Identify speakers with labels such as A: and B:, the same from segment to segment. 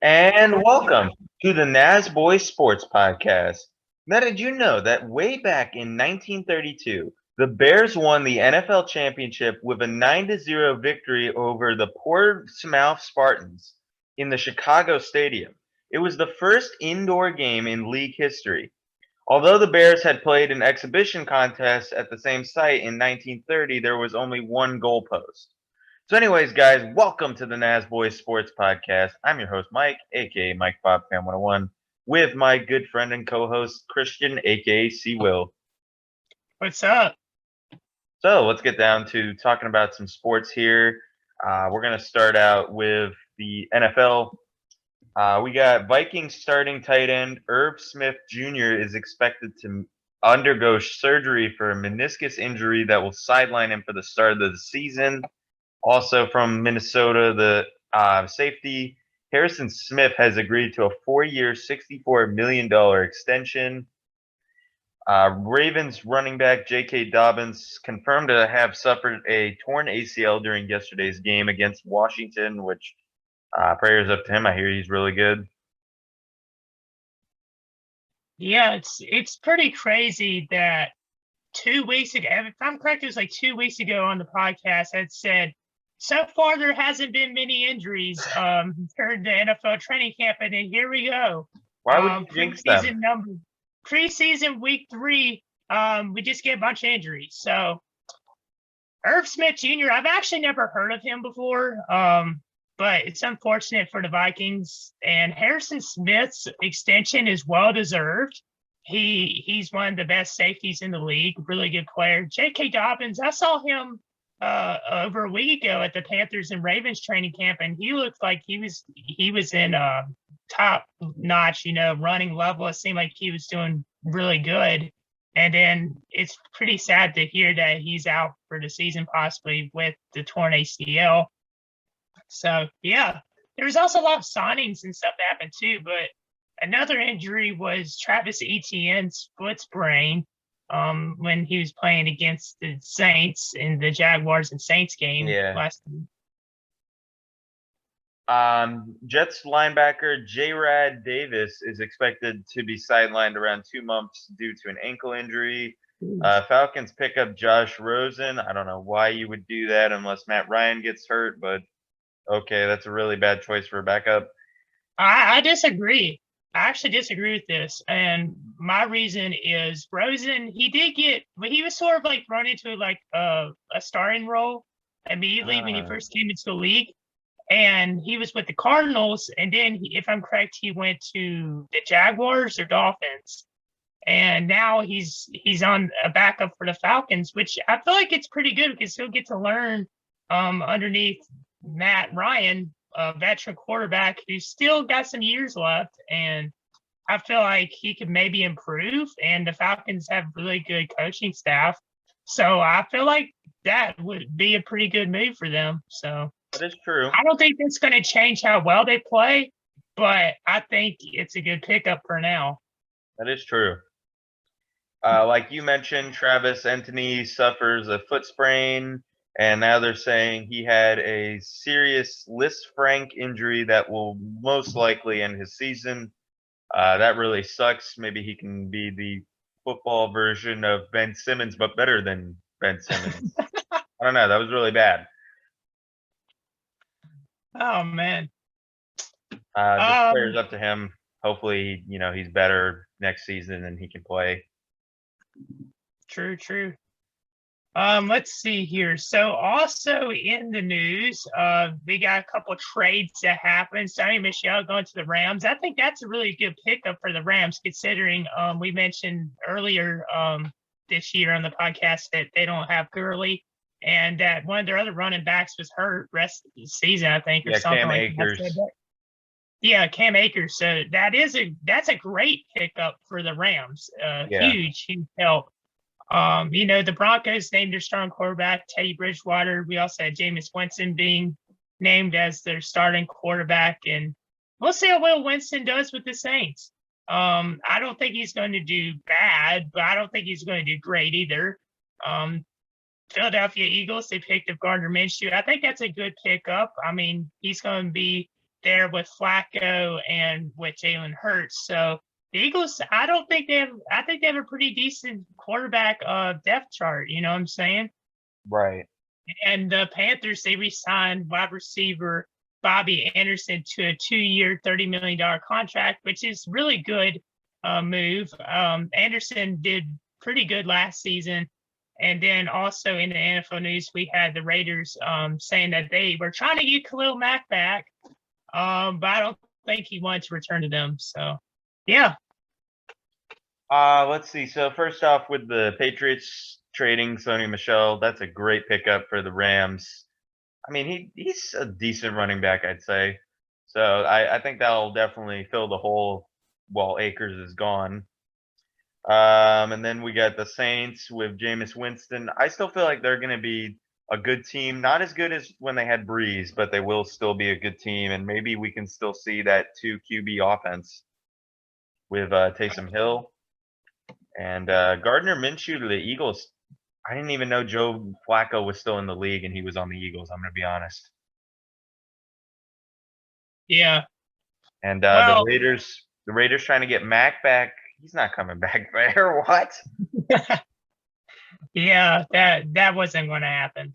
A: And welcome to the Nasboys Sports Podcast. Now, did you know that way back in 1932, the Bears won the NFL championship with a 9-0 victory over the Portsmouth Spartans in the Chicago Stadium? It was the first indoor game in league history. Although the Bears had played an exhibition contest at the same site in 1930, there was only one goalpost. So, anyways, guys, welcome to the Nasboys Sports Podcast. I'm your host, Mike, aka Mike Bobcam 101, with my good friend and co-host Christian, aka C Will.
B: What's up?
A: So let's get down to talking about some sports here. We're gonna start out with the NFL. We got Vikings starting tight end Irv Smith Jr. is expected to undergo surgery for a meniscus injury that will sideline him for the start of the season. Also from Minnesota, the safety Harrison Smith has agreed to a 4-year, $64 million extension. Ravens running back J.K. Dobbins confirmed to have suffered a torn ACL during yesterday's game against Washington, which prayers up to him. I hear he's really good.
B: Yeah, it's pretty crazy that 2 weeks ago, if I'm correct, it was like 2 weeks ago on the podcast that said so far there hasn't been many injuries during the NFL training camp, and then here we go.
A: Why would you jinx them?
B: Preseason week 3, we just get a bunch of injuries. So Irv Smith Jr., I've actually never heard of him before. But it's unfortunate for the Vikings. And Harrison Smith's extension is well deserved. He's one of the best safeties in the league, really good player. J.K. Dobbins, I saw him over a week ago at the Panthers and Ravens training camp, and he looked like he was in top notch, running level. It seemed like he was doing really good. And then it's pretty sad to hear that he's out for the season, possibly with the torn ACL. So, yeah, there was also a lot of signings and stuff that happened too. But another injury was Travis Etienne's foot sprain when he was playing against the Saints in the Jaguars and Saints game last week.
A: Jets linebacker J-Rad Davis is expected to be sidelined around 2 months due to an ankle injury. Falcons pick up Josh Rosen. I don't know why you would do that unless Matt Ryan gets hurt, but okay, that's a really bad choice for a backup.
B: I disagree. I actually disagree with this. And my reason is Rosen, he was sort of like thrown into like a starring role immediately when he first came into the league. And he was with the Cardinals. And then, if I'm correct, he went to the Jaguars or Dolphins. And now he's on a backup for the Falcons, which I feel like it's pretty good because he'll get to learn underneath Matt Ryan, a veteran quarterback who's still got some years left. And I feel like he could maybe improve. And the Falcons have really good coaching staff. So I feel like that would be a pretty good move for them. So
A: that is true.
B: I don't think that's going to change how well they play, but I think it's a good pickup for now.
A: That is true. Like you mentioned, Travis Etienne suffers a foot sprain, and now they're saying he had a serious Lisfranc injury that will most likely end his season. That really sucks. Maybe he can be the football version of Ben Simmons, but better than Ben Simmons. I don't know. That was really bad.
B: Oh, man.
A: Just prayers up to him. Hopefully, he's better next season and he can play.
B: True. Let's see here. So also in the news, we got a couple of trades that happened. Sonny Michel going to the Rams. I think that's a really good pickup for the Rams, considering we mentioned earlier this year on the podcast that they don't have Gurley, and that one of their other running backs was hurt rest of the season, I think, or something
A: Cam
B: like
A: Akers.
B: that. Yeah, Cam Akers. So that's a great pickup for the Rams. Huge help. The Broncos named their starting quarterback Teddy Bridgewater. We also had Jameis Winston being named as their starting quarterback, and we'll see how Will Winston does with the Saints. I don't think he's going to do bad, but I don't think he's going to do great either. Philadelphia Eagles, they picked up Gardner Minshew. I think that's a good pickup. I mean, he's going to be there with Flacco and with Jalen Hurts. So the Eagles, I think they have a pretty decent quarterback depth chart. You know what I'm saying?
A: Right.
B: And the Panthers, they re-signed wide receiver Bobby Anderson to a 2-year, $30 million contract, which is really good move. Anderson did pretty good last season. And then also in the NFL news, we had the Raiders saying that they were trying to get Khalil Mack back, but I don't think he wanted to return to them. So, yeah.
A: Let's see. So first off, with the Patriots trading Sony Michel, that's a great pickup for the Rams. I mean, he's a decent running back, I'd say. So I think that'll definitely fill the hole while Akers is gone. And then we got the Saints with Jameis Winston. I still feel like they're going to be a good team. Not as good as when they had Breeze, but they will still be a good team. And maybe we can still see that 2 QB offense with Taysom Hill and Gardner Minshew to the Eagles. I didn't even know Joe Flacco was still in the league and he was on the Eagles. I'm going to be honest.
B: Yeah.
A: And
B: Well,
A: the Raiders trying to get Mac back. He's not coming back there. What?
B: yeah, that wasn't going to happen.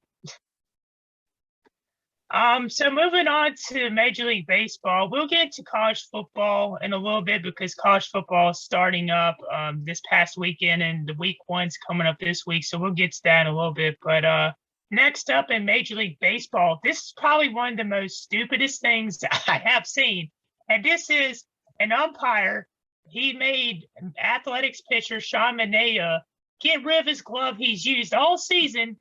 B: So moving on to Major League Baseball, we'll get to college football in a little bit because college football is starting up this past weekend and the week 1's coming up this week. So we'll get to that in a little bit. But next up in Major League Baseball, this is probably one of the most stupidest things I have seen. And this is an umpire. He made Athletics pitcher Sean Manaea get rid of his glove he's used all season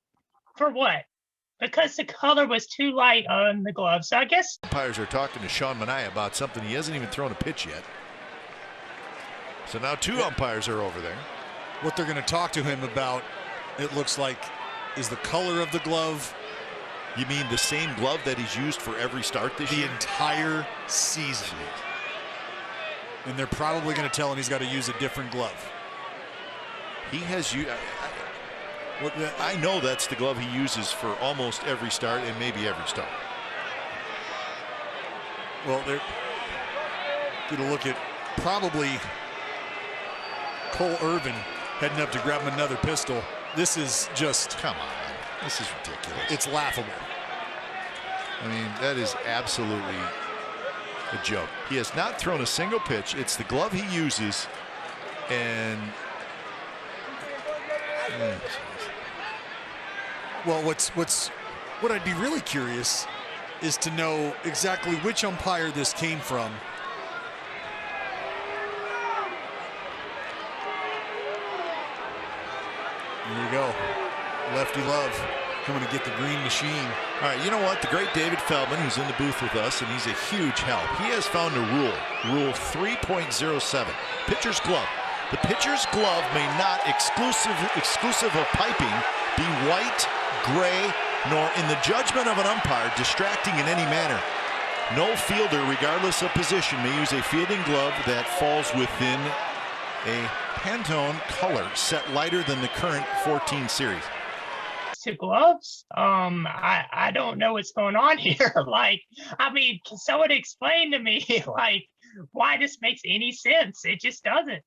B: for what? Because the color was too light on the glove. So I guess
C: umpires are talking to Sean Manaea about something. He hasn't even thrown a pitch yet. So now 2 umpires are over there.
D: What they're going to talk to him about, it looks like, is the color of the glove.
C: You mean the same glove that he's used for every start this year?
D: The entire season. And they're probably going to tell him he's got to use a different glove.
C: He has used. I know that's the glove he uses for almost every start and maybe every start.
D: Well, they're going to look at probably Cole Irvin heading up to grab him another pistol. This is just,
C: come on. This is ridiculous.
D: It's laughable.
C: I mean, that is absolutely a joke. He has not thrown a single pitch. It's the glove he uses, and
D: well, what I'd be really curious is to know exactly which umpire this came from. There you go. Lefty Love coming to get the green machine.
C: All right, you know what? The great David Feldman, who's in the booth with us, and he's a huge help. He has found a rule 3.07, pitcher's glove. The pitcher's glove may not, exclusive of piping, be white, gray, nor in the judgment of an umpire distracting in any manner. No fielder, regardless of position, may use a fielding glove that falls within a Pantone color set lighter than the current 14 series.
B: To gloves, I don't know what's going on here. Like, I mean, can someone explain to me like why this makes any sense? It just doesn't.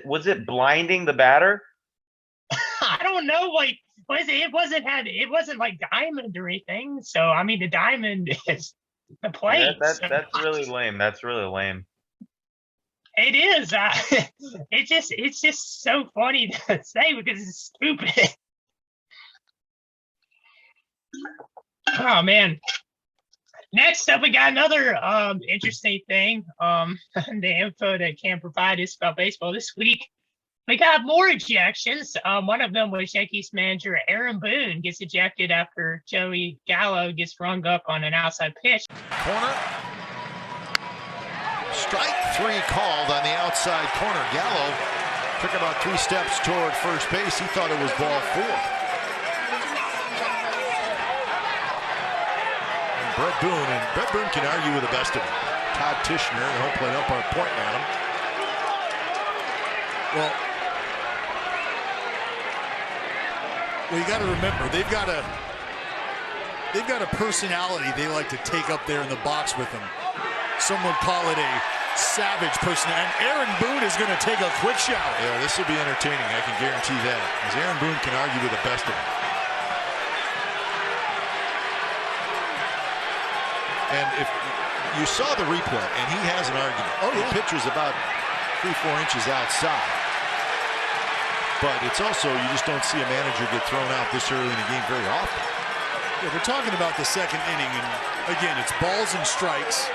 A: Was it blinding the batter?
B: I don't know. Like, it wasn't like diamond or anything. So I mean, the diamond is the plate.
A: That's really lame. That's really lame.
B: It is. It's just so funny to say because it's stupid. Oh man. Next up, we got another interesting thing. The info that Cam provided us about baseball this week. We got more ejections. One of them was Yankees manager Aaron Boone gets ejected after Joey Gallo gets rung up on an outside pitch.
C: Corner. Strike 3 called on the outside corner. Gallo took about 3 steps toward first base. He thought it was ball 4. Brett Boone can argue with the best of them. Todd Tishner, the home plate umpire, pointing at him. Well,
D: you got to remember they've got they've got a personality they like to take up there in the box with them. Some would call it a savage personality. And Aaron Boone is going to take a quick shower.
C: Yeah, this will be entertaining, I can guarantee that, as Aaron Boone can argue with the best of them. And if you saw the replay, and he has an argument.
D: Oh, yeah.
C: The pitcher's about 3-4 inches outside. But it's also, you just don't see a manager get thrown out this early in the game very often.
D: Yeah, we're talking about the second inning, and again, it's balls and strikes.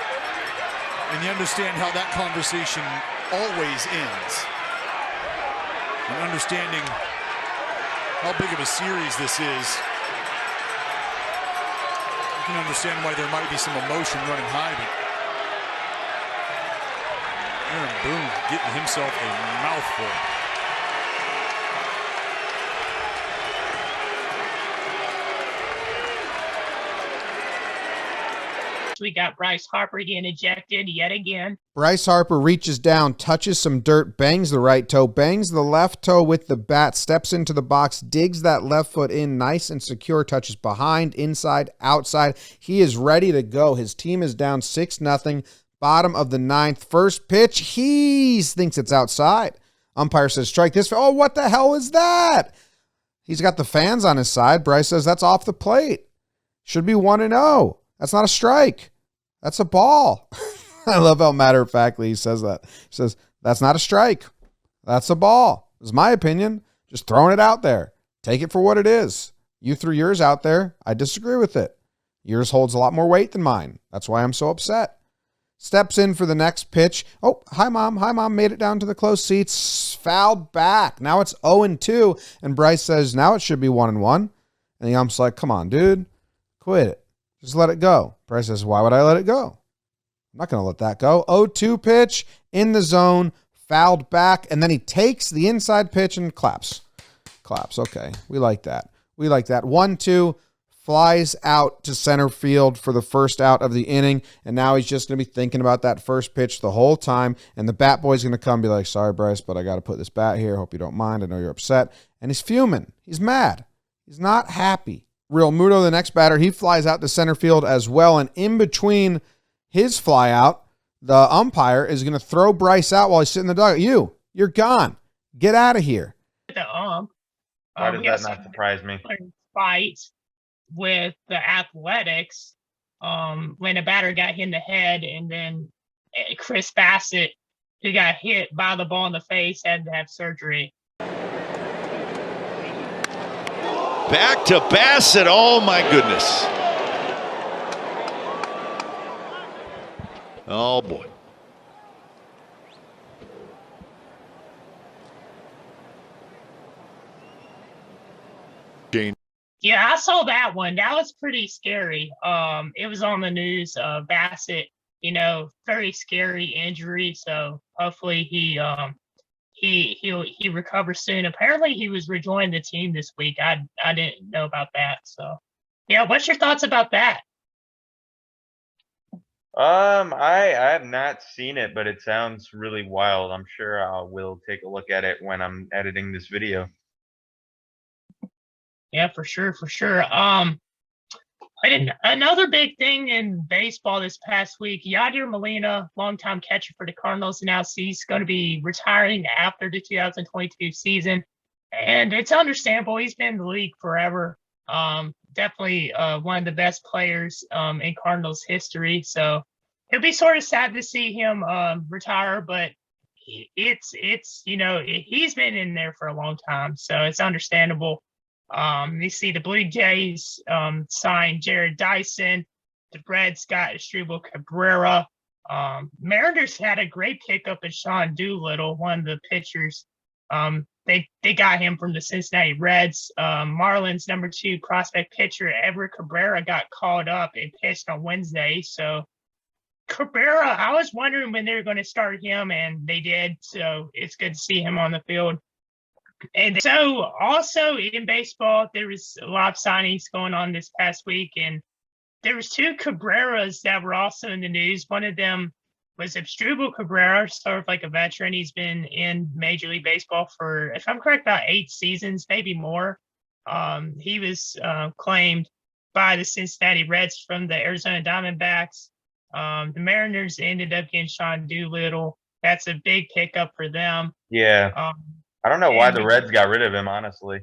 D: And you understand how that conversation always ends. And understanding how big of a series this is, you can understand why there might be some emotion running high, but Aaron Boone getting himself a mouthful.
B: We got Bryce Harper getting ejected yet again.
E: Bryce Harper reaches down, touches some dirt, bangs the right toe, bangs the left toe with the bat, steps into the box, digs that left foot in nice and secure, touches behind, inside, outside. He is ready to go. His team is down 6-0, bottom of the 9th. First pitch, he thinks it's outside. Umpire says strike this. Oh, what the hell is that? He's got the fans on his side. Bryce says that's off the plate. Should be 1-0. That's not a strike. That's a ball. I love how matter-of-factly he says that. He says, that's not a strike. That's a ball. It's my opinion. Just throwing it out there. Take it for what it is. You threw yours out there. I disagree with it. Yours holds a lot more weight than mine. That's why I'm so upset. Steps in for the next pitch. Oh, hi, Mom. Hi, Mom. Made it down to the close seats. Fouled back. Now it's 0-2. And Bryce says, now it should be 1-1. And the ump's like, come on, dude. Quit it. Just let it go. Bryce says, why would I let it go? I'm not going to let that go. 0-2 pitch in the zone, fouled back, and then he takes the inside pitch and claps. Claps. Okay. We like that. We like that. 1-2, flies out to center field for the first out of the inning, and now he's just going to be thinking about that first pitch the whole time, and the bat boy's going to come and be like, sorry, Bryce, but I got to put this bat here. Hope you don't mind. I know you're upset. And he's fuming. He's mad. He's not happy. Real Muto, the next batter, he flies out to center field as well. And in between his fly out, the umpire is going to throw Bryce out while he's sitting in the dugout. You're gone. Get out of here.
B: The
A: Why does that not surprise me?
B: Fight with the Athletics when a batter got hit in the head, and then Chris Bassett, who got hit by the ball in the face, had to have surgery.
C: Back to Bassett. Oh, my goodness. Oh, boy. Jane.
B: Yeah, I saw that one. That was pretty scary. It was on the news. Bassett, very scary injury. So hopefully he recovers soon. Apparently he was rejoining the team this week. I didn't know about that. So yeah, what's your thoughts about that?
A: I have not seen it, but it sounds really wild. I'm sure I will take a look at it when I'm editing this video.
B: Yeah, for sure. Another big thing in baseball this past week, Yadier Molina, longtime catcher for the Cardinals, announced he's going to be retiring after the 2022 season. And it's understandable. He's been in the league forever. Definitely one of the best players in Cardinals history. So it'll be sort of sad to see him retire, but he's been in there for a long time. So it's understandable. You see the Blue Jays signed Jared Dyson. The Reds got Asdrubal Cabrera. Mariners had a great pickup in Sean Doolittle, one of the pitchers. They got him from the Cincinnati Reds. Marlins number 2 prospect pitcher Everett Cabrera got called up and pitched on Wednesday. So Cabrera, I was wondering when they were going to start him, and they did. So it's good to see him on the field. And so also in baseball, there was a lot of signings going on this past week, and there was 2 Cabreras that were also in the news. One of them was Asdrubal Cabrera, sort of like a veteran. He's been in Major League Baseball for, if I'm correct, about 8 seasons, maybe more. He was claimed by the Cincinnati Reds from the Arizona Diamondbacks. The Mariners ended up getting Sean Doolittle. That's a big pickup for them.
A: Yeah. I don't know why
B: and
A: the Reds got rid of him, honestly.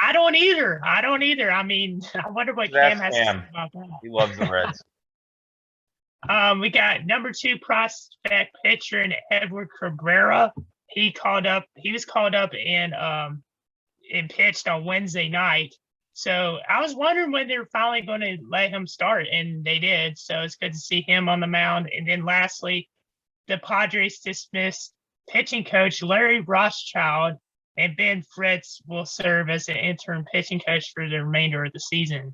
B: I don't either. I mean, I wonder what
A: Just
B: Cam
A: ask
B: has to say
A: Cam.
B: about that.
A: He loves the Reds.
B: We got number 2 prospect pitcher in Edward Cabrera. He was called up and pitched on Wednesday night. So I was wondering when they were finally going to let him start, and they did. So it's good to see him on the mound. And then lastly, the Padres dismissed pitching coach Larry Rothschild, and Ben Fritz will serve as an interim pitching coach for the remainder of the season.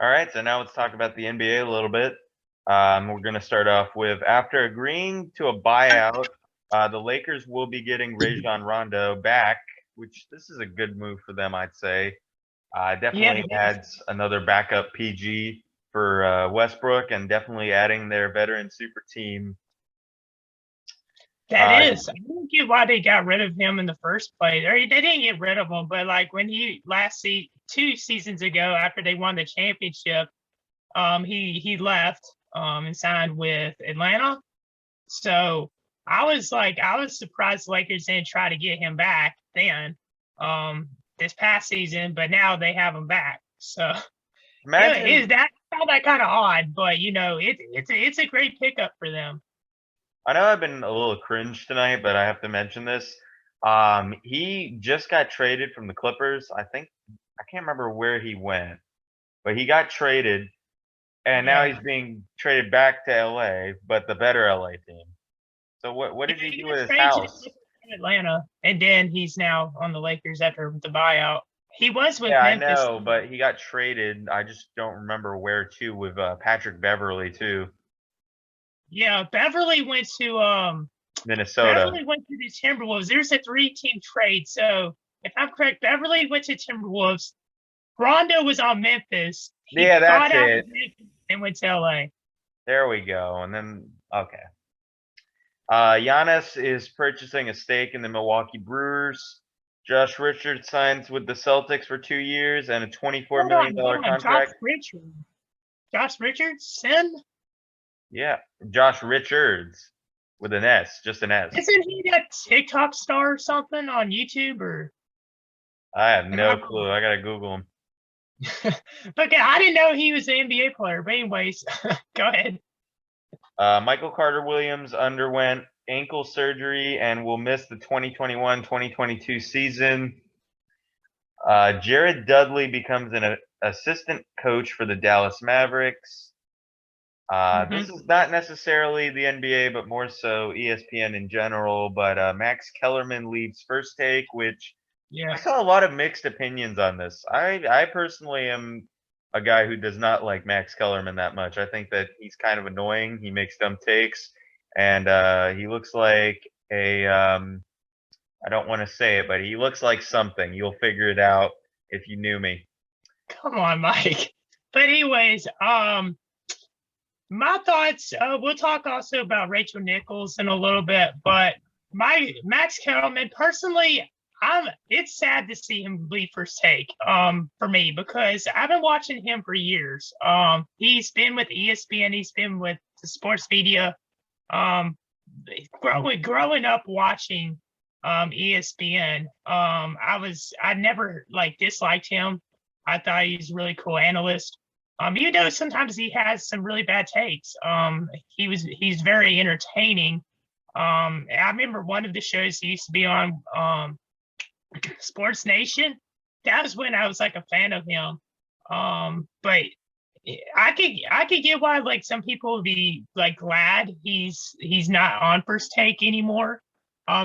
A: All right, so now let's talk about the NBA a little bit. We're going to start off with, after agreeing to a buyout, the Lakers will be getting Rajon Rondo back, which this is a good move for them, I'd say. Definitely adds another backup PG for Westbrook, and definitely adding their veteran super team.
B: That is. I don't get why they got rid of him in the first place. Or they didn't get rid of him, but like when he 2 seasons ago, after they won the championship, he left and signed with Atlanta. So I was surprised the Lakers didn't try to get him back then, this past season, but now they have him back. So
A: Imagine,
B: that kind of odd, but it's a great pickup for them.
A: I know I've been a little cringe tonight, but I have to mention this. He just got traded from the Clippers. I can't remember where he went, but he got traded, and now he's being traded back to LA, but the better LA team. So what did he do with his house?
B: Atlanta, and then he's now on the Lakers after the buyout. He was with
A: Memphis.
B: Memphis.
A: I know, but he got traded. I just don't remember where to, with Patrick Beverley too.
B: Yeah, Beverly went to
A: Minnesota.
B: Beverly went to the Timberwolves. There's a 3-team trade. So if I'm correct, Beverly went to Timberwolves. Rondo was on Memphis.
A: Yeah, that's it.
B: And went to LA.
A: There we go. And then okay. Giannis is purchasing a stake in the Milwaukee Brewers. Josh Richards signs with the Celtics for 2 years and a $24 million contract.
B: Josh Richardson?
A: Yeah, Josh Richards with an S, just an S.
B: Isn't he that TikTok star or something on YouTube? Or
A: I have no clue. I gotta Google him.
B: Okay, I didn't know he was an NBA player. But anyways, go ahead.
A: Michael Carter Williams underwent ankle surgery and will miss the 2021-2022 season. Jared Dudley becomes an assistant coach for the Dallas Mavericks. This is not necessarily the NBA, but more so ESPN in general. But Max Kellerman leaves First Take, which I saw a lot of mixed opinions on this. I personally am a guy who does not like Max Kellerman that much. I think that he's kind of annoying. He makes dumb takes, and he looks like a I don't want to say it, but he looks like something. You'll figure it out if you knew me.
B: Come on, Mike. But anyways, my thoughts, we'll talk also about Rachel Nichols in a little bit, but Max Kellerman, personally, it's sad to see him leave First Take for me, because I've been watching him for years. He's been with ESPN, he's been with the sports media. Growing up watching ESPN, I never disliked him. I thought he was a really cool analyst. Even though sometimes he has some really bad takes, he's very entertaining. I remember one of the shows he used to be on, Sports Nation. That was when I was a fan of him. But I could get why some people would be glad he's not on First Take anymore.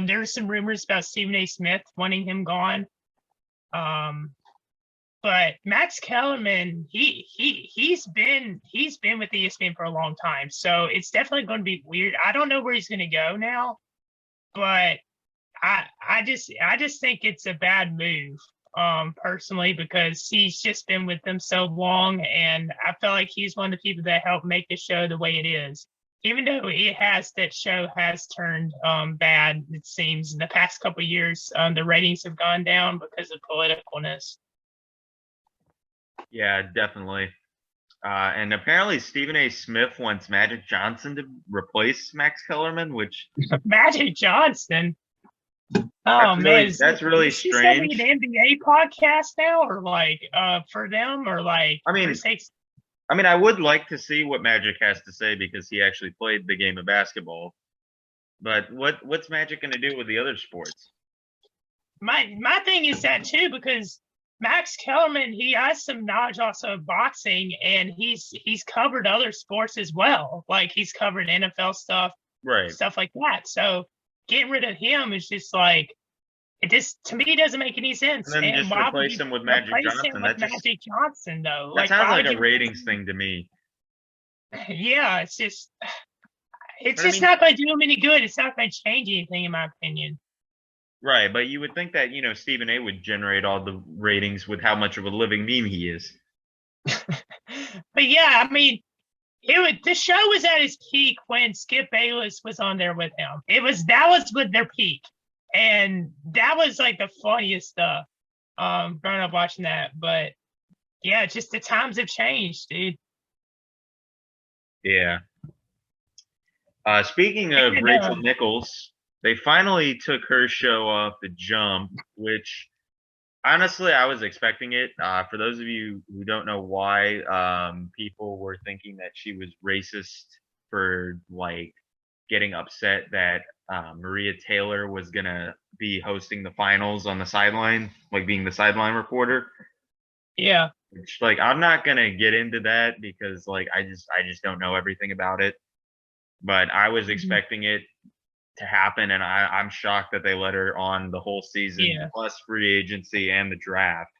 B: There's some rumors about Stephen A. Smith wanting him gone. But Max Kellerman, he's been with ESPN for a long time, so it's definitely going to be weird. I don't know where he's going to go now, but I just think it's a bad move, personally, because he's just been with them so long, and I feel like he's one of the people that helped make the show the way it is. Even though that show has turned bad, it seems, in the past couple of years, the ratings have gone down because of politicalness.
A: Yeah, definitely. And apparently Stephen A. Smith wants Magic Johnson to replace Max Kellerman, which
B: Magic Johnson. Oh man,
A: that's really
B: is this gonna be
A: strange.
B: an NBA podcast now, or like for them, or like
A: I mean,
B: for sakes?
A: I would like to see what Magic has to say because he actually played the game of basketball. But what's Magic going to do with the other sports?
B: My thing is that too, because Max Kellerman, he has some knowledge also of boxing, and he's covered other sports as well. Like he's covered NFL stuff,
A: Right.
B: stuff like that. So getting rid of him is just like, it just to me doesn't make any sense.
A: And then
B: And
A: just
B: why would
A: replace
B: you
A: him with Magic
B: replace him
A: Johnson.
B: with Magic Johnson though?
A: That
B: Like
A: sounds
B: why
A: like
B: would
A: a
B: you
A: ratings thing to me.
B: Yeah, it's just
A: But I mean,
B: not going to do him any good. It's not going to change anything, in my opinion.
A: right, but you would think that, Stephen A would generate all the ratings with how much of a living meme he is.
B: But yeah, I mean, the show was at its peak when Skip Bayless was on there with him. That was with their peak, and that was like the funniest stuff. Growing up watching that, but yeah, just the times have changed, dude.
A: Yeah. Speaking of
B: And,
A: Rachel Nichols, they finally took her show off the jump, which honestly I was expecting it. For those of you who don't know why, people were thinking that she was racist for like getting upset that Maria Taylor was gonna be hosting the finals on the sideline, like being the sideline reporter.
B: yeah,
A: Which like I'm not gonna get into that because like I just don't know everything about it. But I was expecting it to happen, and I'm shocked that they let her on the whole season,
B: yeah.
A: plus free agency and the draft.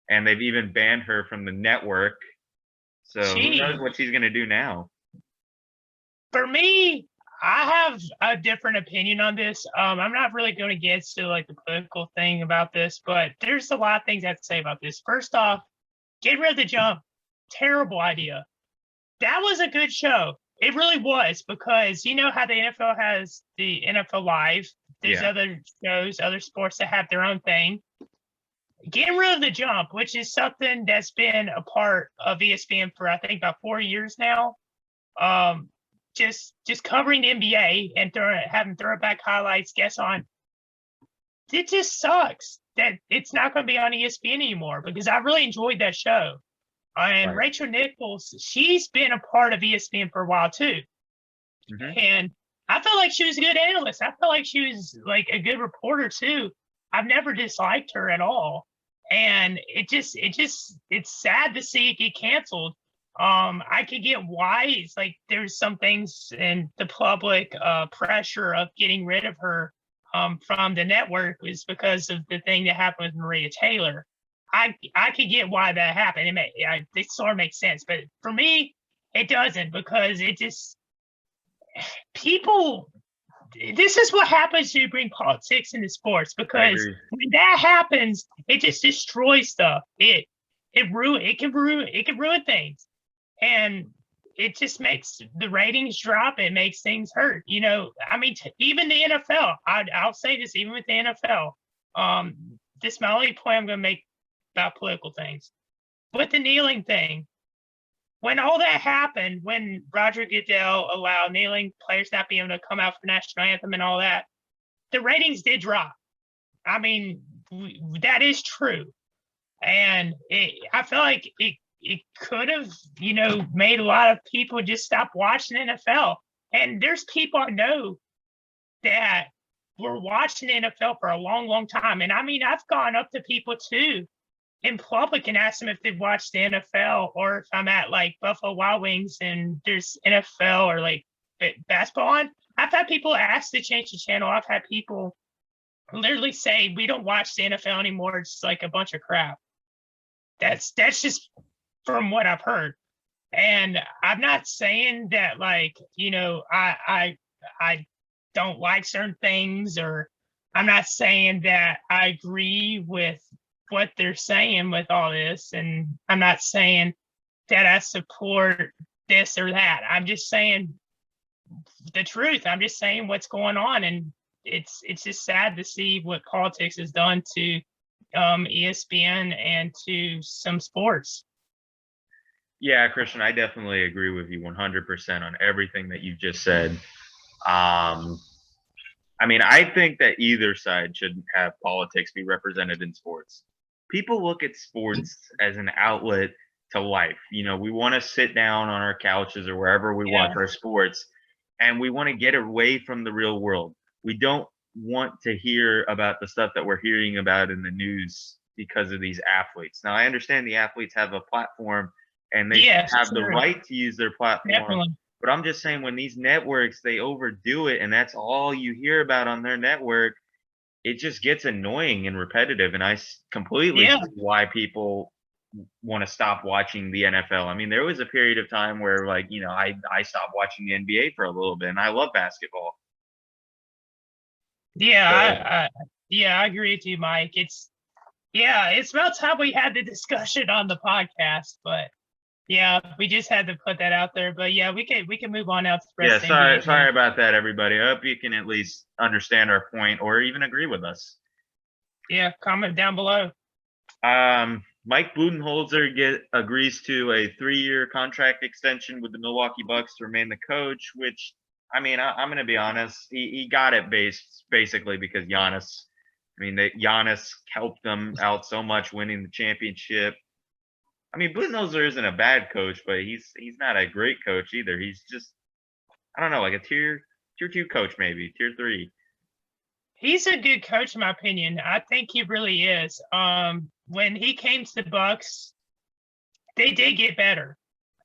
A: And they've even banned her from the network. So who knows what she's gonna do now?
B: For me, I have a different opinion on this. I'm not really going to get to like the political thing about this, but there's a lot of things I have to say about this. First off, get rid of the jump. Terrible idea. That was a good show. It really was, because you know how the NFL has the NFL Live. There's other shows, other sports that have their own thing. Getting rid of the jump, which is something that's been a part of ESPN for I think about 4 years now. Just covering the NBA and having throwback highlights, guests on. It just sucks that it's not going to be on ESPN anymore, because I really enjoyed that show. And
A: Right.
B: Rachel Nichols, she's been a part of ESPN for a while too.
A: Mhm.
B: And I felt like she was a good analyst. I felt like she was like a good reporter too. I've never disliked her at all. And it's sad to see it get canceled. I could get why. It's like there's some things in the public pressure of getting rid of her from the network was because of the thing that happened with Maria Taylor. I could get why that happened. It sort of makes sense, but for me, it doesn't, because it just people. This is what happens when you bring politics into sports, because when that happens, it just destroys stuff. It can ruin things, and it just makes the ratings drop. It makes things hurt. You know, I mean, even the NFL. I'll say this, even with the NFL. This is my only point I'm going to make about political things. With the kneeling thing, when all that happened, when Roger Goodell allowed kneeling players not being able to come out for national anthem and all that, the ratings did drop. I mean, that is true. And I feel like it could have, made a lot of people just stop watching NFL. And there's people I know that were watching the NFL for a long, long time. And I mean, I've gone up to people too in public and ask them if they've watched the NFL, or if I'm at like Buffalo Wild Wings and there's NFL or like basketball on. I've had people ask to change the channel. I've had people literally say, we don't watch the NFL anymore. It's like a bunch of crap. That's just from what I've heard. And I'm not saying that like, I don't like certain things, or I'm not saying that I agree with what they're saying with all this, and I'm not saying that I support this or that. I'm just saying the truth. I'm just saying what's going on, and it's just sad to see what politics has done to ESPN and to some sports.
A: Yeah, Christian, I definitely agree with you 100% on everything that you've just said. Um, I mean, I think that either side should have politics be represented in sports. People look at sports as an outlet to life. You know, we want to sit down on our couches or wherever we watch
B: Yeah.
A: our sports, and we want to get away from the real world. We don't want to hear about the stuff that we're hearing about in the news because of these athletes. Now, I understand the athletes have a platform and they
B: Yes,
A: have the
B: sure.
A: right to use their platform,
B: Definitely.
A: but I'm just saying when these networks they overdo it and that's all you hear about on their network, it just gets annoying and repetitive. And completely
B: Yeah.
A: see why people want to stop watching the NFL. I mean, there was a period of time where like, you know, I stopped watching the NBA for a little bit and I love basketball.
B: Yeah,
A: So,
B: I agree with you, Mike. It's about time we had the discussion on the podcast, but yeah, we just had to put that out there. But yeah, we can move on now to the
A: yeah,
B: rest of the NBA now.
A: sorry about that everybody. I hope you can at least understand our point or even agree with us.
B: Yeah, comment down below.
A: Mike Budenholzer agrees to a 3-year contract extension with the Milwaukee Bucks to remain the coach, which I mean, I'm going to be honest. He got it basically because Giannis. I mean, Giannis helped them out so much winning the championship. I mean, Budenholzer isn't a bad coach, but he's not a great coach either. He's just I don't know, like a tier 2 coach maybe, tier 3.
B: He's a good coach, in my opinion. I think he really is. When he came to the Bucks, they did get better.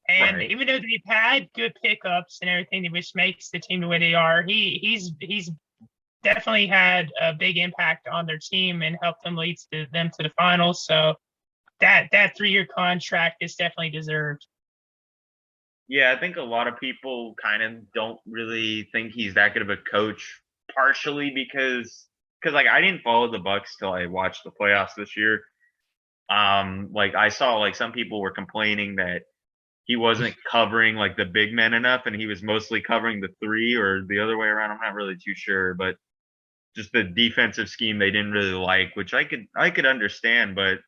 B: And
A: Right.
B: even though they've had good pickups and everything, which makes the team the way they are, he's definitely had a big impact on their team and helped them lead them to the finals. So that 3-year contract is definitely deserved.
A: Yeah, I think a lot of people kind of don't really think he's that good of a coach, partially because like I didn't follow the Bucks till I watched the playoffs this year. Like I saw like some people were complaining that he wasn't covering like the big men enough, and he was mostly covering the three or the other way around. I'm not really too sure, but just the defensive scheme they didn't really like, which I could understand, but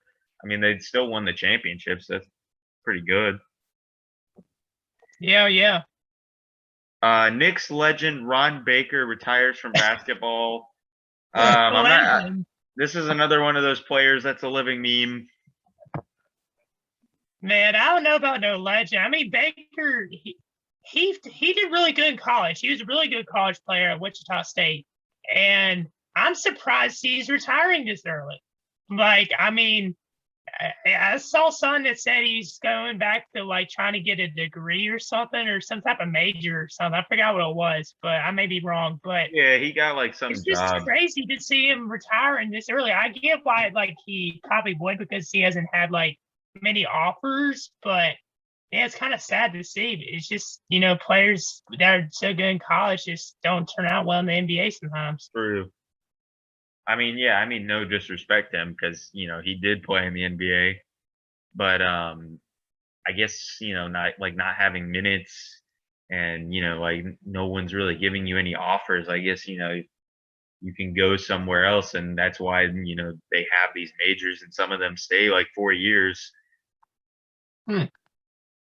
A: I mean they still won the championships. That's pretty good.
B: Yeah.
A: Knicks legend Ron Baker retires from basketball. I'm not. This is another one of those players that's a living meme.
B: Man, I don't know about no legend. I mean, Baker, he did really good in college. He was a really good college player at Wichita State, and I'm surprised he's retiring this early. Like, I mean, I saw something that said he's going back to like trying to get a degree or something or some type of major or something. I forgot what it was, but I may be wrong. But
A: Yeah, he got like some
B: it's just
A: job.
B: crazy to see him retiring this early. I get why like he probably would because he hasn't had like many offers, but yeah, it's kind of sad to see. It's just, you know, players that are so good in college just don't turn out well in the NBA sometimes.
A: True. I mean, yeah, I mean, no disrespect to him because you know he did play in the NBA, but I guess you know not having minutes and you know like no one's really giving you any offers. I guess you know you can go somewhere else, and that's why you know they have these majors, and some of them stay like 4 years.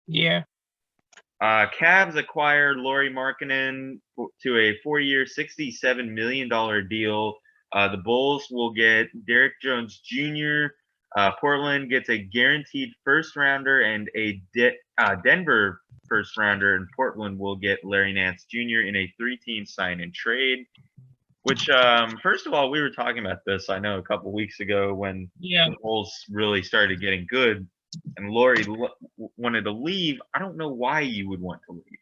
B: Yeah.
A: Cavs acquired Lauri Markkanen to a 4-year, $67 million deal. The Bulls will get Derrick Jones Jr. Portland gets a guaranteed first rounder and a Denver first rounder, and Portland will get Larry Nance Jr. in a 3-team sign and trade. Which, first of all, we were talking about this, I know, a couple weeks ago when the Bulls really started getting good and Lauri wanted to leave. I don't know why you would want to leave.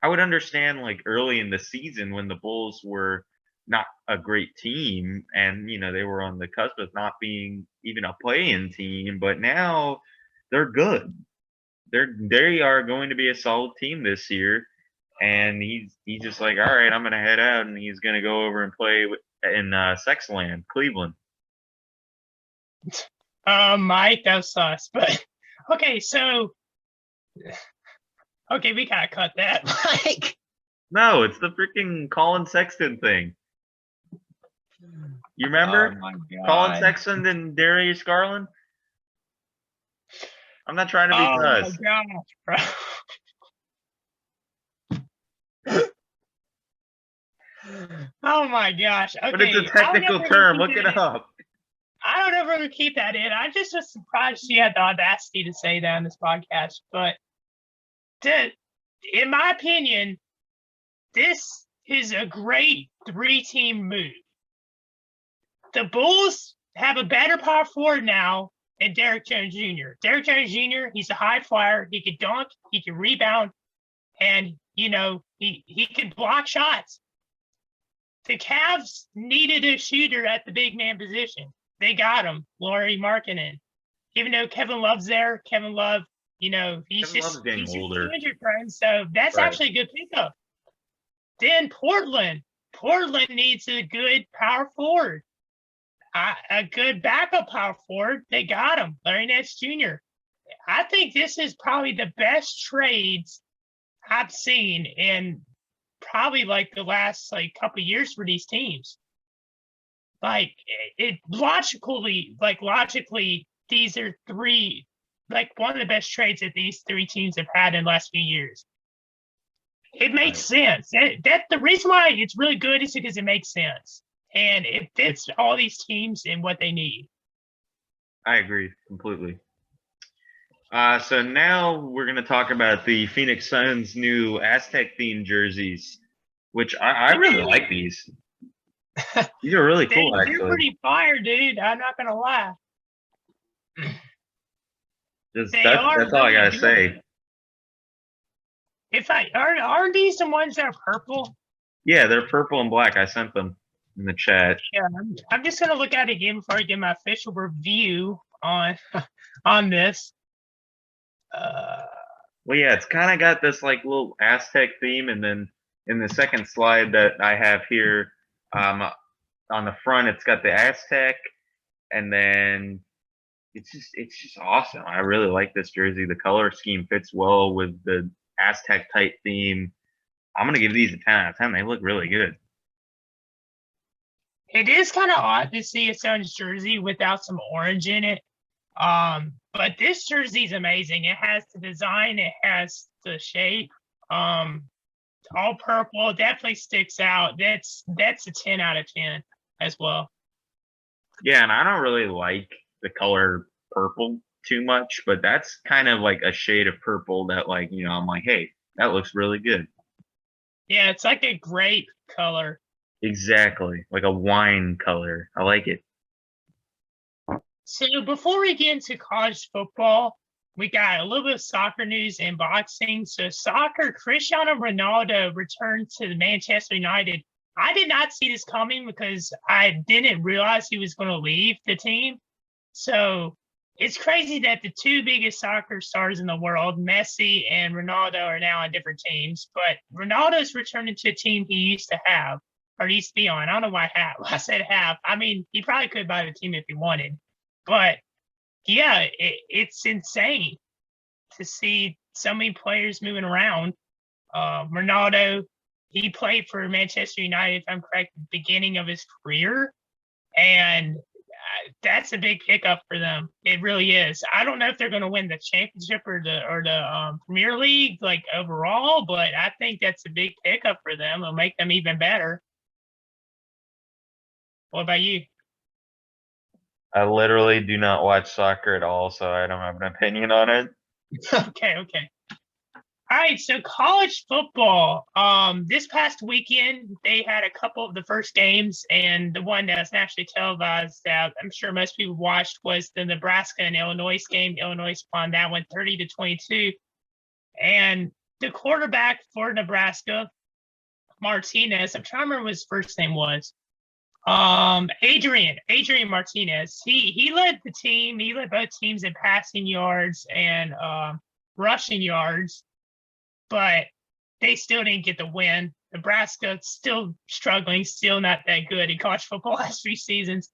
A: I would understand like early in the season when the Bulls were not a great team and you know they were on the cusp of not being even a play-in team, but now they're good. They are going to be a solid team this year, and he's just like, all right, I'm gonna head out, and he's gonna go over and play in Sexland, Cleveland.
B: Mike, that was sus. But okay, so okay, we gotta cut that. Like,
A: No, it's the freaking Colin Sexton thing. You remember
B: oh my God.
A: Colin Sexton and Darius Garland? I'm not trying to be
B: Oh my
A: sus.
B: gosh, bro. Oh my gosh. Okay.
A: But it's a technical term. Look it up.
B: I don't know if we're gonna keep that in. I just was surprised she had the audacity to say that on this podcast. But in my opinion, this is a great 3-team move. The Bulls have a better power forward now than Derrick Jones Jr. Derrick Jones Jr., he's a high flyer. He can dunk, he can rebound, and he can block shots. The Cavs needed a shooter at the big man position. They got him, Lauri Markkanen. Even though Kevin Love's there, Kevin Love, he's injured prone, so that's actually a good pickup. Then Portland needs a good power forward, a good backup power forward. They got him, Larry Nance Jr. I think this is probably the best trades I've seen in probably like the last couple of years for these teams. Logically, these are one of the best trades that these 3 teams have had in the last few years. It makes sense. That the reason why it's really good is because it makes sense. And it fits all these teams in what they need.
A: I agree completely. So now we're going to talk about the Phoenix Suns' new Aztec-themed jerseys, which I really like these. These are really cool, actually.
B: They're pretty fire, dude. I'm not going to lie.
A: That's all I got to say.
B: Aren't these the ones that are purple?
A: Yeah, they're purple and black. I sent them in the chat.
B: Yeah, I'm just going to look at it again before I give my official review on this.
A: Well, yeah, it's kind of got this little Aztec theme, and then in the second slide that I have here, on the front, it's got the Aztec, and then it's just awesome. I really like this jersey. The color scheme fits well with the Aztec type theme. I'm gonna give these a 10 out of 10. They look really good.
B: It is kind of odd to see a Suns jersey without some orange in it. But this jersey is amazing. It has the design, it has the shape. All purple definitely sticks out. That's a 10 out of 10 as well.
A: Yeah, and I don't really like the color purple too much, but that's kind of like a shade of purple that I'm like, hey, that looks really good.
B: Yeah, it's like a grape color.
A: Exactly, like a wine color. I like it.
B: So before we get into college football, we got a little bit of soccer news and boxing. So soccer, Cristiano Ronaldo returned to Manchester United. I did not see this coming because I didn't realize he was going to leave the team. So it's crazy that the 2 biggest soccer stars in the world, Messi and Ronaldo, are now on different teams. But Ronaldo's returning to a team he used to have, or used to be on. I don't know why I said have. I mean, he probably could buy the team if he wanted. But yeah, it's insane to see so many players moving around. Ronaldo, he played for Manchester United, if I'm correct, at the beginning of his career. And that's a big pickup for them. It really is. I don't know if they're going to win the championship or the Premier League overall, but I think that's a big pickup for them. It'll make them even better. What about you?
A: I literally do not watch soccer at all, so I don't have an opinion on it.
B: Okay. All right, so college football. This past weekend, they had a couple of the first games, and the one that was nationally televised that I'm sure most people watched was the Nebraska and Illinois game. Illinois won that one 30-22. And the quarterback for Nebraska, Martinez, I'm trying to remember what his first name was. Adrian Martinez. He led the team. He led both teams in passing yards and rushing yards, but they still didn't get the win. Nebraska still struggling, still not that good in college football last 3 seasons.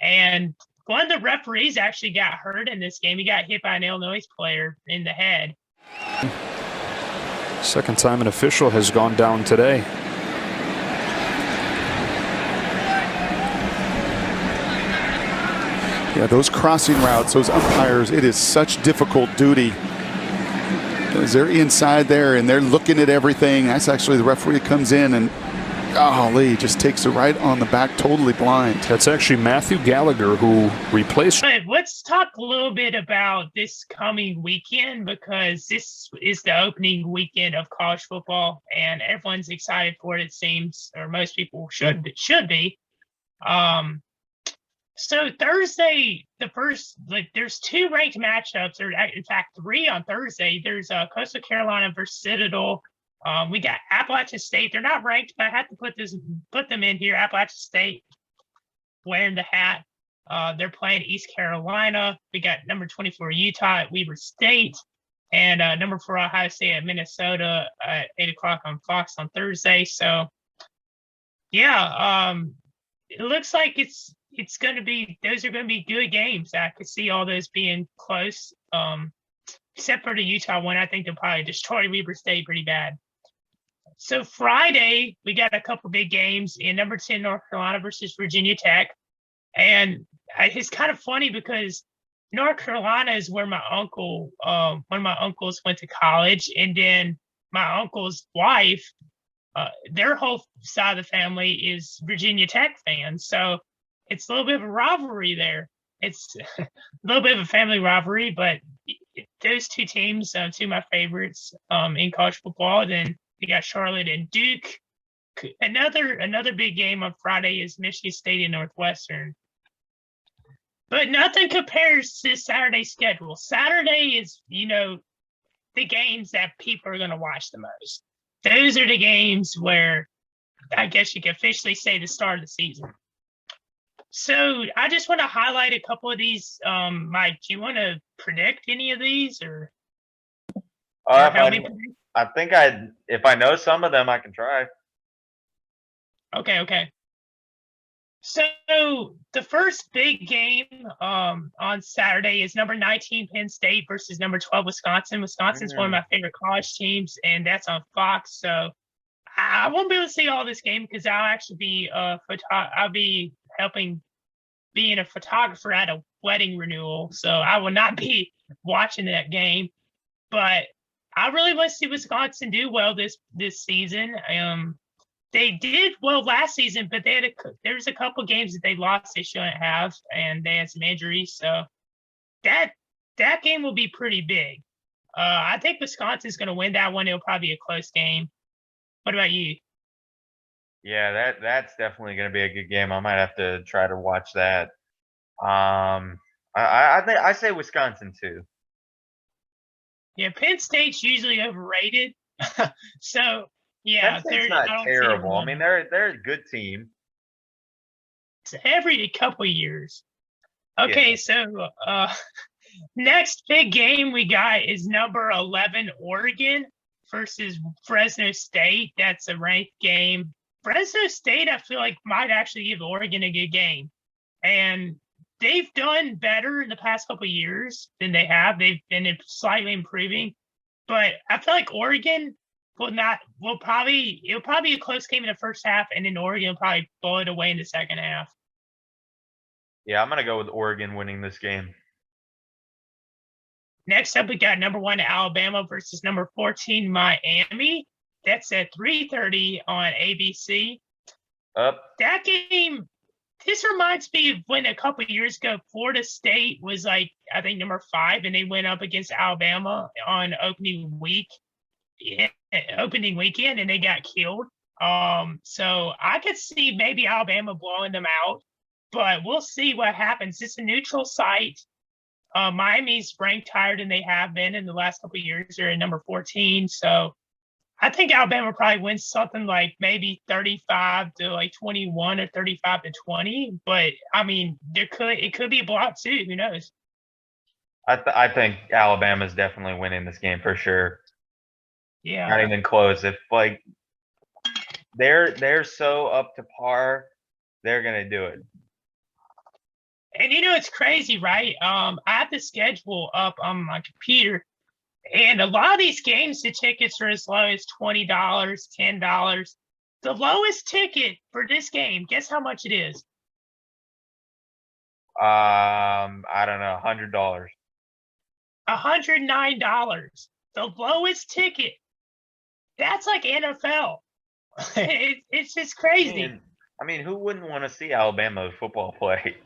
B: And one of the referees actually got hurt in this game. He got hit by an Illinois player in the head.
F: Second time an official has gone down today.
G: Yeah, those crossing routes, those umpires, it is such difficult duty. As they're inside there and they're looking at everything. That's actually the referee comes in and golly, just takes it right on the back, totally blind.
F: That's actually Matthew Gallagher, who replaced.
B: But let's talk a little bit about this coming weekend, because this is the opening weekend of college football and everyone's excited for it seems, or most people should be. So Thursday, there's 2 ranked matchups, or in fact 3 on Thursday. There's Coastal Carolina versus Citadel. We got Appalachian State. They're not ranked, but I have to put them in here. Appalachian State wearing the hat. They're playing East Carolina. We got number 24 Utah at Weber State, and number 4 Ohio State at Minnesota at 8:00 on Fox on Thursday. So, yeah, it looks like those are going to be good games. I could see all those being close, except for the Utah one. I think they'll probably destroy Weber State pretty bad. So Friday, we got a couple big games in number 10 North Carolina versus Virginia Tech. And it's kind of funny because North Carolina is where my uncle, one of my uncles went to college. And then my uncle's wife, their whole side of the family is Virginia Tech fans. So it's a little bit of a rivalry there. It's a little bit of a family rivalry, but those 2 teams, 2 of my favorites in college football. Then we got Charlotte and Duke. Another big game on Friday is Michigan State and Northwestern. But nothing compares to Saturday's schedule. Saturday is, the games that people are going to watch the most. Those are the games where I guess you can officially say the start of the season. So I just want to highlight a couple of these. Mike, do you want to predict any of these, or help me predict?
A: I think if I know some of them, I can try.
B: Okay. So the first big game on Saturday is number 19 Penn State versus number 12 Wisconsin. Wisconsin's one of my favorite college teams, and that's on Fox. So I won't be able to see all this game because I'll actually be I'll be helping being a photographer at a wedding renewal, so I will not be watching that game. But I really want to see Wisconsin do well this season. They did well last season, but there's a couple games that they lost they shouldn't have, and they had some injuries. So that game will be pretty big. I think Wisconsin's going to win that one. It'll probably be a close game. What about you?
A: Yeah, that's definitely going to be a good game. I might have to try to watch that. I say Wisconsin too.
B: Yeah, Penn State's usually overrated. So yeah,
A: Penn State's not terrible. I mean, they're a good team.
B: It's every couple of years. Okay, so next big game we got is number 11 Oregon versus Fresno State. That's a ranked game. Fresno State, I feel like, might actually give Oregon a good game. And they've done better in the past couple of years than they have. They've been slightly improving. But I feel like Oregon it'll probably be a close game in the first half, and then Oregon will probably blow it away in the second half.
A: Yeah, I'm going to go with Oregon winning this game.
B: Next up, we got number 1 Alabama versus number 14 Miami. That's at 3:30 on ABC. That game, this reminds me of when a couple of years ago, Florida State was I think number 5, and they went up against Alabama on opening weekend, and they got killed. So I could see maybe Alabama blowing them out, but we'll see what happens. It's a neutral site. Miami's ranked higher than they have been in the last couple of years. They're at number 14, so I think Alabama probably wins something like maybe 35 to 21 or 35 to 20. But I mean, it could be a blowout too. Who knows?
A: I think Alabama's definitely winning this game for sure.
B: Yeah,
A: not even close. If they're so up to par, they're gonna do it.
B: And it's crazy, right? I have the schedule up on my computer. And a lot of these games, the tickets are as low as $20, $10. The lowest ticket for this game, guess how much it is?
A: I don't know, $100.
B: $109. The lowest ticket. That's like NFL. It's just crazy.
A: I mean, who wouldn't want to see Alabama football play?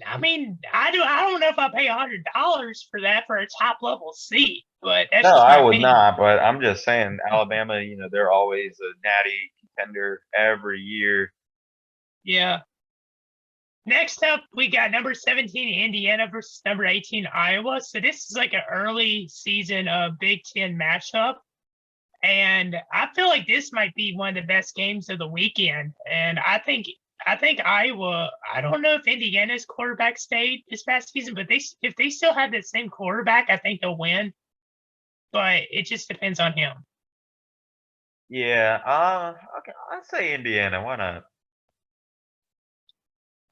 B: I mean, I don't know if I pay $100 for that for a top level seat, but that's
A: No,
B: just my
A: I would
B: opinion.
A: not. But I'm just saying, Alabama. They're always a natty contender every year.
B: Yeah. Next up, we got number 17 Indiana versus number 18 Iowa. So this is like an early season Big Ten matchup. And I feel like this might be one of the best games of the weekend. And I think Iowa, I don't know if Indiana's quarterback stayed this past season, but if they still have that same quarterback, I think they'll win. But it just depends on him.
A: Yeah. Okay. I'd say Indiana. Why not?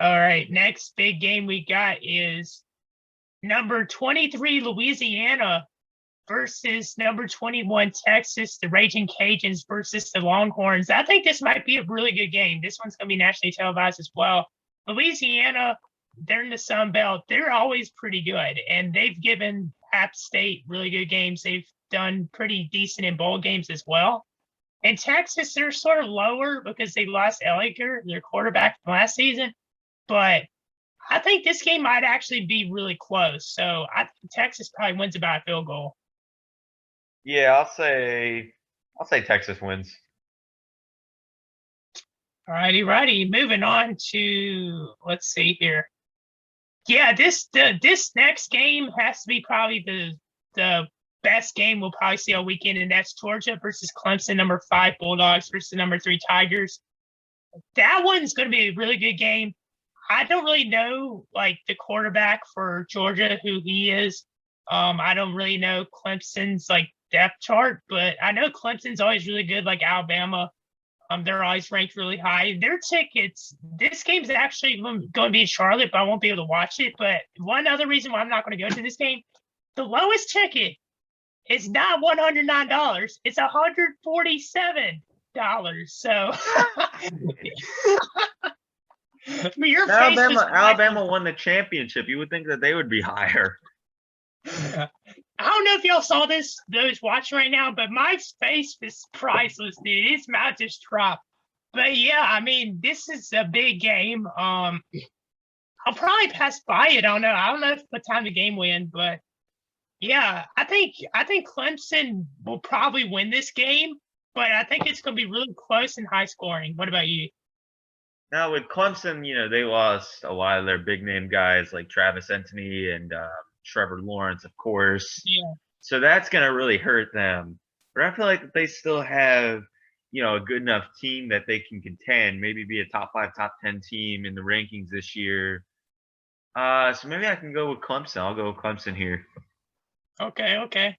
B: All right. Next big game we got is number 23 Louisiana versus number 21 Texas, the Raging Cajuns versus the Longhorns. I think this might be a really good game. This one's going to be nationally televised as well. Louisiana, they're in the Sun Belt. They're always pretty good, and they've given App State really good games. They've done pretty decent in bowl games as well. And Texas, they're sort of lower because they lost Elliker, their quarterback from last season. But I think this game might actually be really close. So I think Texas probably wins about a field goal.
A: Yeah, I'll say Texas wins.
B: All righty. Moving on to, let's see here. Yeah, this next game has to be probably the best game we'll probably see all weekend, and that's Georgia versus Clemson, number 5 Bulldogs versus number 3 Tigers. That one's going to be a really good game. I don't really know like the quarterback for Georgia, who he is. I don't really know Clemson's like depth chart, but I know Clemson's always really good, like Alabama. They're always ranked really high. Their tickets, this game's actually going to be in Charlotte, but I won't be able to watch it. But one other reason why I'm not going to go to this game, the lowest ticket is not $109. It's $147. So your
A: Alabama won the championship. You would think that they would be higher.
B: I don't know if y'all saw this, those watching right now, but my face is priceless, dude. His mouth just dropped. But yeah, I mean, this is a big game. I'll probably pass by it. I don't know what time the game will end, but yeah, I think Clemson will probably win this game, but I think it's going to be really close and high scoring. What about you?
A: Now with Clemson, they lost a lot of their big name guys like Travis Etienne and Trevor Lawrence, of course.
B: Yeah.
A: So that's going to really hurt them. But I feel like they still have, a good enough team that they can contend, maybe be a top 5, top 10 team in the rankings this year. So maybe I can go with Clemson. I'll go with Clemson here.
B: Okay.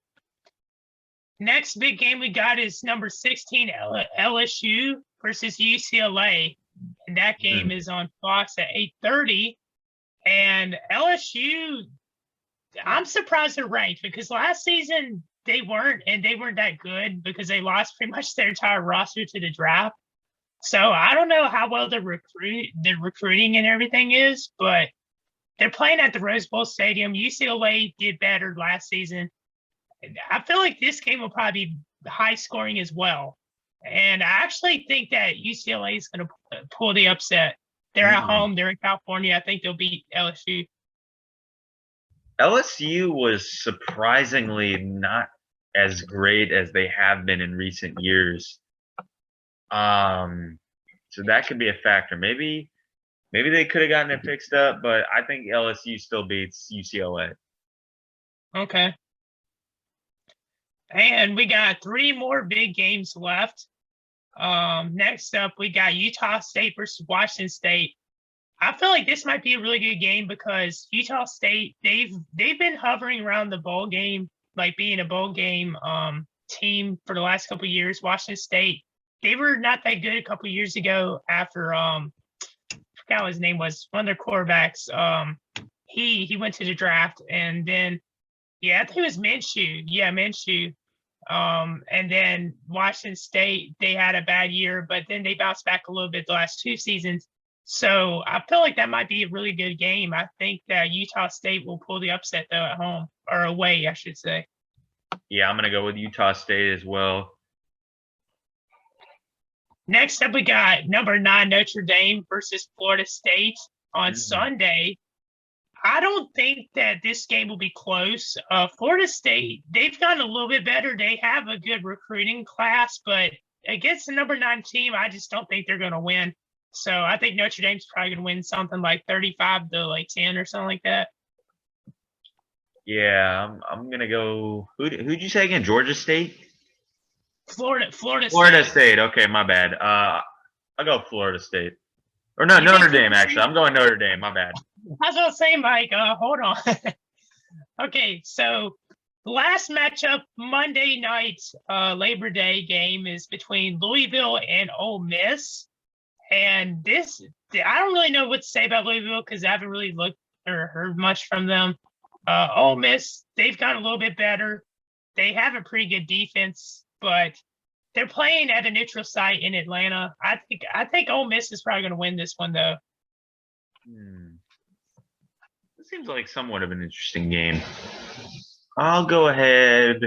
B: Next big game we got is number 16 LSU versus UCLA. And that game is on Fox at 8:30. And LSU, I'm surprised they're ranked because last season they weren't that good because they lost pretty much their entire roster to the draft. So I don't know how well the recruiting and everything is, but they're playing at the Rose Bowl Stadium. UCLA did better last season. I feel like this game will probably be high scoring as well. And I actually think that UCLA is going to pull the upset. They're at home. They're in California. I think they'll beat LSU.
A: LSU was surprisingly not as great as they have been in recent years. So that could be a factor. Maybe they could have gotten it fixed up, but I think LSU still beats UCLA.
B: Okay. And we got 3 more big games left. Next up, we got Utah State versus Washington State. I feel like this might be a really good game because Utah State, they've been hovering around the bowl game, like being a bowl game team for the last couple of years. Washington State, they were not that good a couple of years ago after I forgot what his name was, one of their quarterbacks. He went to the draft, and then I think it was Minshew. Yeah, Minshew. And then Washington State, they had a bad year, but then they bounced back a little bit the last 2 seasons. So I feel like that might be a really good game. I think that Utah State will pull the upset though at home, or away, I should say.
A: Yeah, I'm going to go with Utah State as well.
B: Next up, we got number 9 Notre Dame versus Florida State on Sunday. I don't think that this game will be close. Florida State, they've gotten a little bit better. They have a good recruiting class, but against the number 9 team, I just don't think they're going to win. So I think Notre Dame's probably going to win something like 35 to like 10 or something like that.
A: Yeah, I'm going to go. Who'd you say again? Georgia State?
B: Florida
A: State. Okay, my bad. I'll go Florida State. Or no,
B: You
A: Notre
B: think
A: Dame,
B: Florida
A: actually.
B: State?
A: I'm going Notre Dame. My bad.
B: I was going to say, Mike, hold on. Okay, so the last matchup, Monday night Labor Day game, is between Louisville and Ole Miss. And this, I don't really know what to say about Louisville because I haven't really looked or heard much from them. Ole Miss, they've gotten a little bit better. They have a pretty good defense, but they're playing at a neutral site in Atlanta. I think Ole Miss is probably going to win this one, though.
A: This seems like somewhat of an interesting game. I'll go ahead.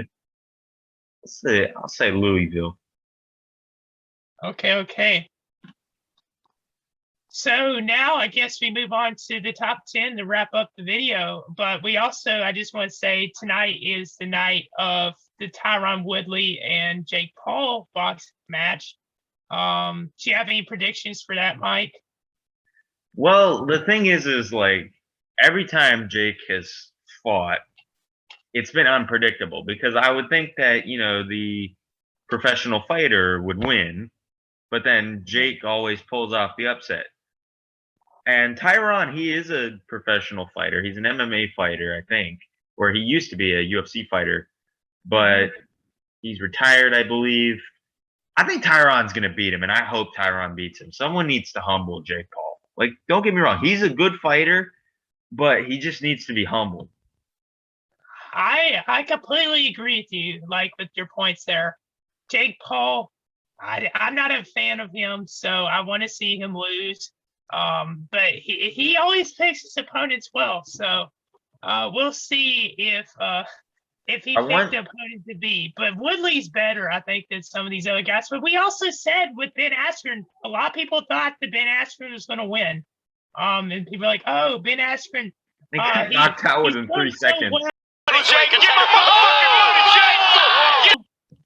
A: I'll say Louisville.
B: Okay. So now I guess we move on to the top 10 to wrap up the video. But we also, I just want to say tonight is the night of the Tyron Woodley and Jake Paul boxing match. Do you have any predictions for that, Mike?
A: Well, the thing is like every time Jake has fought, it's been unpredictable because I would think that, the professional fighter would win, but then Jake always pulls off the upset. And Tyron, he is a professional fighter. He's an MMA fighter, I think, or he used to be a UFC fighter, but he's retired, I believe. I think Tyron's going to beat him, and I hope Tyron beats him. Someone needs to humble Jake Paul. Like, don't get me wrong. He's a good fighter, but he just needs to be humbled.
B: I completely agree with you, like with your points there. Jake Paul, I'm not a fan of him, so I want to see him lose. But he always picks his opponents well, so we'll see if he picked the opponent to be. But Woodley's better, I think, than some of these other guys. But we also said with Ben Askren, a lot of people thought that Ben Askren was going to win. And people are like, oh, Ben Askren.
A: He got knocked out within 3 seconds.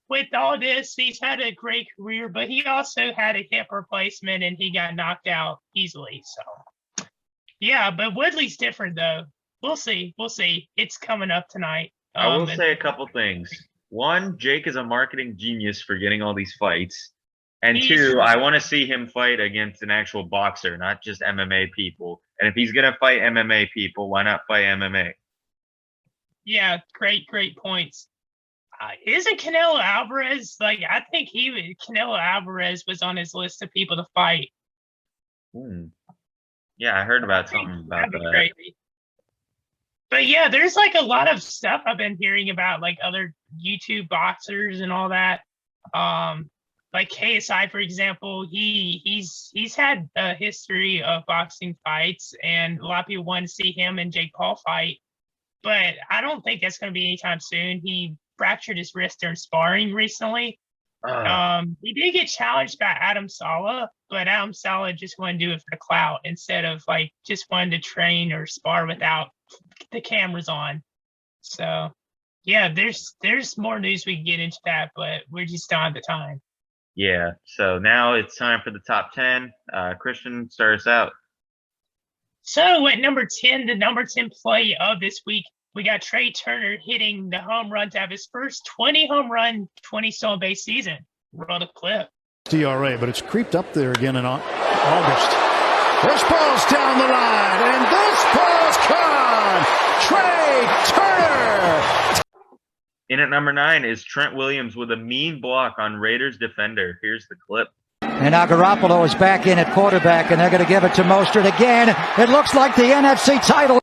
B: With all this, he's had a great career, but he also had a hip replacement and he got knocked out easily. So, yeah, but Woodley's different, though. We'll see. It's coming up tonight.
A: I will say a couple things. One, Jake is a marketing genius for getting all these fights. And two, I want to see him fight against an actual boxer, not just MMA people. And if he's going to fight MMA people, why not fight MMA?
B: Yeah, great points. Isn't Canelo Alvarez, I think Canelo Alvarez was on his list of people to fight.
A: Yeah, I heard about something about that.
B: Crazy. But yeah, there's a lot of stuff I've been hearing about, other YouTube boxers and all that. Like KSI, for example, he's had a history of boxing fights, and a lot of people want to see him and Jake Paul fight. But I don't think that's going to be anytime soon. He fractured his wrist during sparring recently. He did get challenged by Adam Sala, but Adam Sala just wanted to do it for the clout instead of just wanting to train or spar without the cameras on. So yeah, there's more news we can get into that, but we're just not at the time.
A: Yeah, so now it's time for the top 10. Christian, start us out.
B: So at number 10, the number 10 play of this week, we got Trey Turner hitting the home run to have his first 20 home run, 20 stolen base season. Roll the clip.
H: DRA, but it's creeped up there again in August. This ball's down the line, and this ball's gone. Trey Turner.
A: In at number 9 is Trent Williams with a mean block on Raiders defender. Here's the clip.
I: And now Garoppolo is back in at quarterback, and they're going to give it to Mostert again. It looks like the NFC title.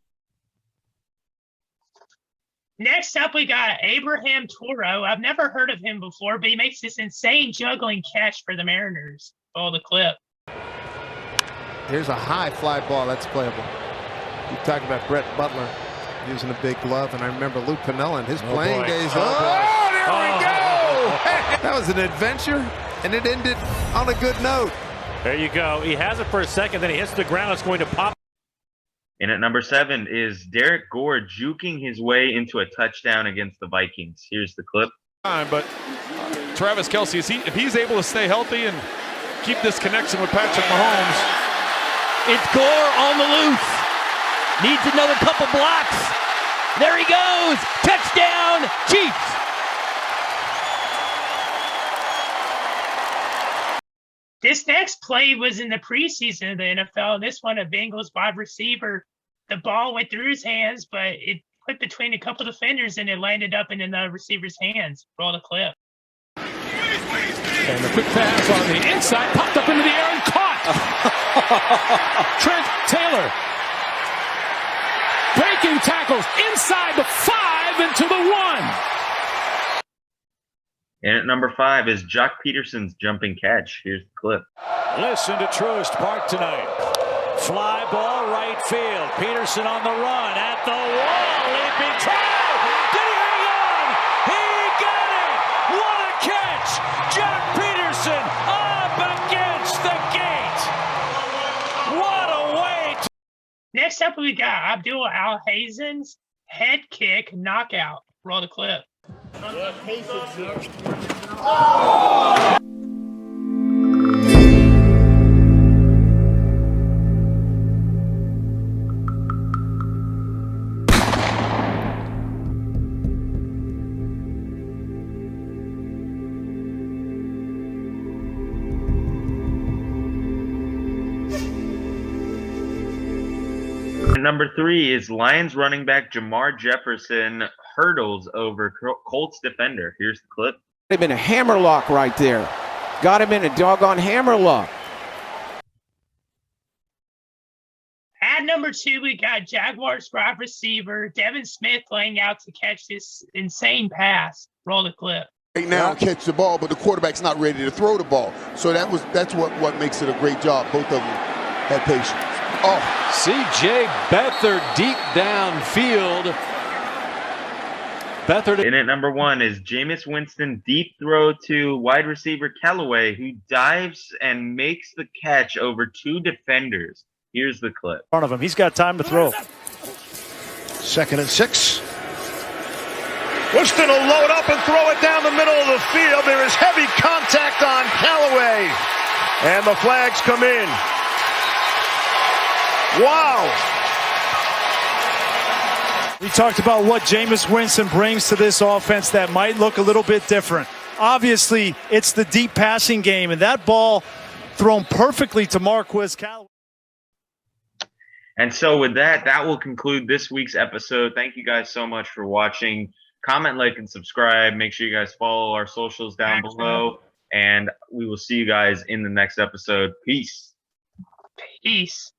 B: Next up, we got Abraham Toro. I've never heard of him before, but he makes this insane juggling catch for the Mariners. Oh, the clip.
J: Here's a high fly ball. That's playable. You talk about Brett Butler using a big glove, and I remember Lou Piniella in his playing days. There we go! That was an adventure, and it ended on a good note.
K: There you go. He has it for a second, then he hits the ground. It's going to pop.
A: And at number 7 is Derek Gore juking his way into a touchdown against the Vikings. Here's the clip.
L: But Travis Kelce, if he's able to stay healthy and keep this connection with Patrick Mahomes.
M: It's Gore on the loose. Needs another couple blocks. There he goes. Touchdown, Chiefs.
B: This next play was in the preseason of the NFL. This one, a Bengals wide receiver. The ball went through his hands, but it went between a couple defenders and it landed up in another receiver's hands. Roll the clip.
F: And the quick pass on the inside, popped up into the air and caught. Trent Taylor. Breaking tackles inside the 5 into the 1.
A: And at number 5 is Jock Peterson's jumping catch. Here's the clip.
K: Listen to Truist Park tonight. Fly ball right field. Peterson on the run at the wall. Leaping try. Did he hang on? He got it. What a catch. Jock Peterson up against the gate. What a way.
B: Next up, we got Abdul Al-Hazen's head kick knockout. Roll the clip.
A: Number 3 is Lions running back Jamar Jefferson hurdles over Colts defender. Here's the clip.
N: Got him in a hammerlock right there. Got him in a doggone hammerlock.
B: At number 2, we got Jaguars wide receiver Devin Smith laying out to catch this insane pass. Roll the clip.
O: Right now, catch the ball, but the quarterback's not ready to throw the ball. So that's what makes it a great job. Both of them had patience.
P: Oh, C.J. Beathard deep downfield. Beathard.
A: And at number 1 is Jameis Winston deep throw to wide receiver Callaway, who dives and makes the catch over 2 defenders. Here's the clip.
K: In front of him. He's got time to throw.
H: 2nd and 6. Winston will load up and throw it down the middle of the field. There is heavy contact on Callaway. And the flags come in. Wow.
K: We talked about what Jameis Winston brings to this offense that might look a little bit different. Obviously, it's the deep passing game, and that ball thrown perfectly to Marquez Callaway.
A: And so with that will conclude this week's episode. Thank you guys so much for watching. Comment, like, and subscribe. Make sure you guys follow our socials down below. And we will see you guys in the next episode. Peace.
B: Peace.